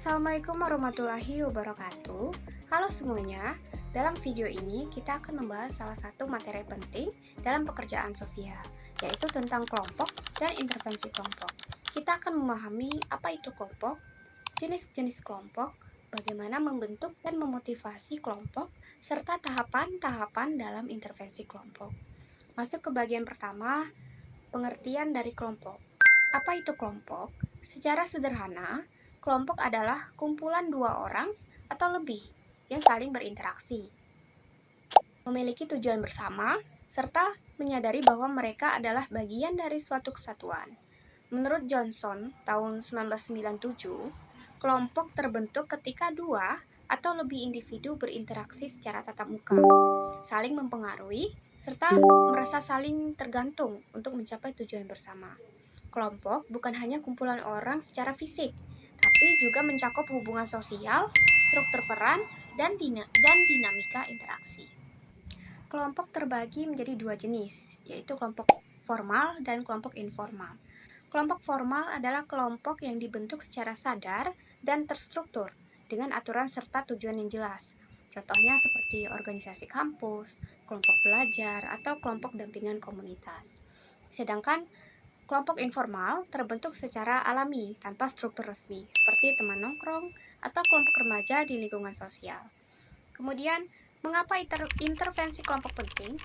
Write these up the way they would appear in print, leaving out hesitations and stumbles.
Assalamualaikum warahmatullahi wabarakatuh. Halo semuanya, dalam video ini kita akan membahas salah satu materi penting dalam pekerjaan sosial, yaitu tentang kelompok dan intervensi kelompok. Kita akan memahami apa itu kelompok, jenis-jenis kelompok, bagaimana membentuk dan memotivasi kelompok, serta tahapan-tahapan dalam intervensi kelompok. Masuk ke bagian pertama, pengertian dari kelompok. Apa itu kelompok? Secara sederhana, kelompok adalah kumpulan dua orang atau lebih yang saling berinteraksi, memiliki tujuan bersama, serta menyadari bahwa mereka adalah bagian dari suatu kesatuan. Menurut Johnson, tahun 1997, kelompok terbentuk ketika dua atau lebih individu berinteraksi secara tatap muka, saling mempengaruhi, serta merasa saling tergantung untuk mencapai tujuan bersama. Kelompok bukan hanya kumpulan orang secara fisik, tapi juga mencakup hubungan sosial, struktur peran, dan dinamika interaksi. Kelompok terbagi menjadi dua jenis, yaitu kelompok formal dan kelompok informal. Kelompok formal adalah kelompok yang dibentuk secara sadar dan terstruktur dengan aturan serta tujuan yang jelas. Contohnya seperti organisasi kampus, kelompok belajar, atau kelompok dampingan komunitas. Sedangkan kelompok informal terbentuk secara alami tanpa struktur resmi, seperti teman nongkrong atau kelompok remaja di lingkungan sosial. Kemudian, mengapa intervensi kelompok penting?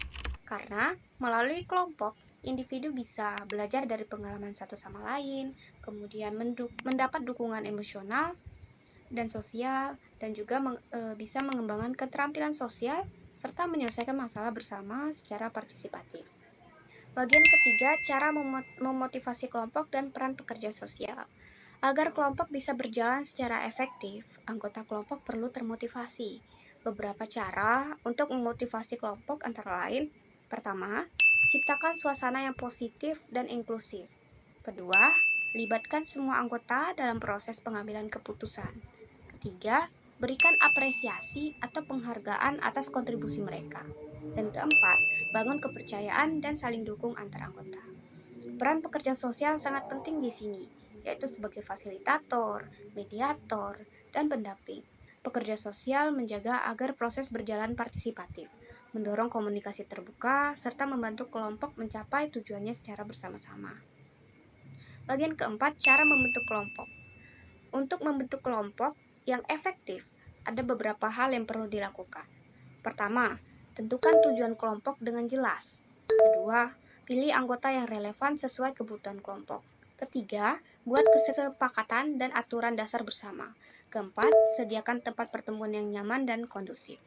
Karena melalui kelompok, individu bisa belajar dari pengalaman satu sama lain, kemudian mendapat dukungan emosional dan sosial, dan juga bisa mengembangkan keterampilan sosial, serta menyelesaikan masalah bersama secara partisipatif. Bagian ketiga, cara memotivasi kelompok dan peran pekerja sosial. Agar kelompok bisa berjalan secara efektif, anggota kelompok perlu termotivasi. Beberapa cara untuk memotivasi kelompok antara lain: pertama, ciptakan suasana yang positif dan inklusif. Kedua, libatkan semua anggota dalam proses pengambilan keputusan. Ketiga, berikan apresiasi atau penghargaan atas kontribusi mereka. Dan keempat, bangun kepercayaan dan saling dukung antar anggota. Peran pekerja sosial sangat penting di sini, yaitu sebagai fasilitator, mediator, dan pendamping. Pekerja sosial menjaga agar proses berjalan partisipatif, mendorong komunikasi terbuka, serta membantu kelompok mencapai tujuannya secara bersama-sama. Bagian keempat, cara membentuk kelompok. Untuk membentuk kelompok yang efektif, ada beberapa hal yang perlu dilakukan. Pertama, tentukan tujuan kelompok dengan jelas. Kedua, pilih anggota yang relevan sesuai kebutuhan kelompok. Ketiga, buat kesepakatan dan aturan dasar bersama. Keempat, sediakan tempat pertemuan yang nyaman dan kondusif.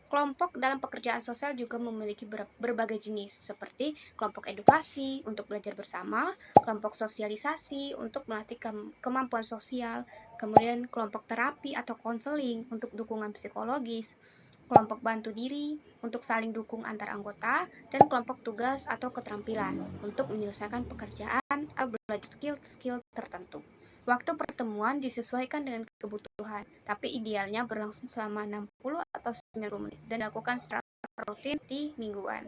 Kelompok dalam pekerjaan sosial juga memiliki berbagai jenis, seperti kelompok edukasi untuk belajar bersama, kelompok sosialisasi untuk melatih kemampuan sosial, kemudian kelompok terapi atau konseling untuk dukungan psikologis, kelompok bantu diri untuk saling dukung antar anggota, dan kelompok tugas atau keterampilan untuk menyelesaikan pekerjaan atau belajar skill-skill tertentu. Waktu pertemuan disesuaikan dengan kebutuhan, tapi idealnya berlangsung selama 60 atau 90 menit dan dilakukan secara rutin di mingguan.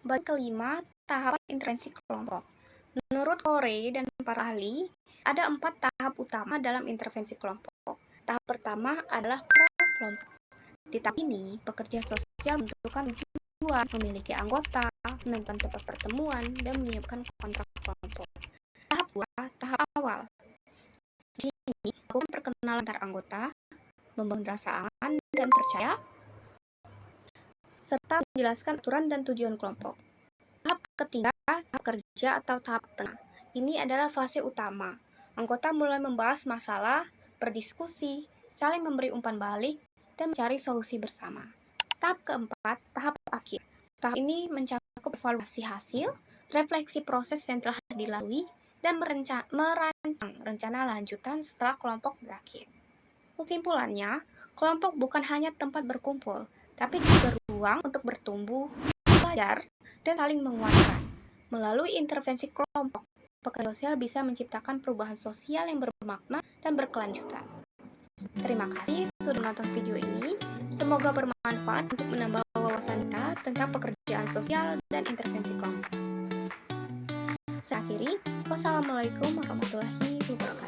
Bagian kelima, tahapan intervensi kelompok. Menurut Corey dan para ahli, ada 4 tahap utama dalam intervensi kelompok. Tahap pertama adalah pra-kelompok. Di tahap ini, pekerja sosial menentukan tujuan, memiliki anggota, menentukan tempat pertemuan, dan menyiapkan kontrak kelompok. Tahap 2, tahap awal. Di sini, melakukan perkenalan antar anggota, membangun rasa aman dan percaya, serta menjelaskan aturan dan tujuan kelompok. Tahap ketiga, tahap kerja atau tahap tengah. Ini adalah fase utama. Anggota mulai membahas masalah, berdiskusi, saling memberi umpan balik, dan mencari solusi bersama. Tahap keempat, tahap akhir. Tahap ini mencakup evaluasi hasil, refleksi proses yang telah dilalui, dan merancang rencana lanjutan setelah kelompok berakhir. Kesimpulannya, kelompok bukan hanya tempat berkumpul, tapi juga ruang untuk bertumbuh, belajar, dan saling menguatkan. Melalui intervensi kelompok, pekerja sosial bisa menciptakan perubahan sosial yang bermakna dan berkelanjutan. Terima kasih sudah menonton video ini. Semoga bermanfaat untuk menambah wawasan kita tentang pekerjaan sosial dan intervensi kelompok. Saya akhiri. Wassalamualaikum warahmatullahi wabarakatuh.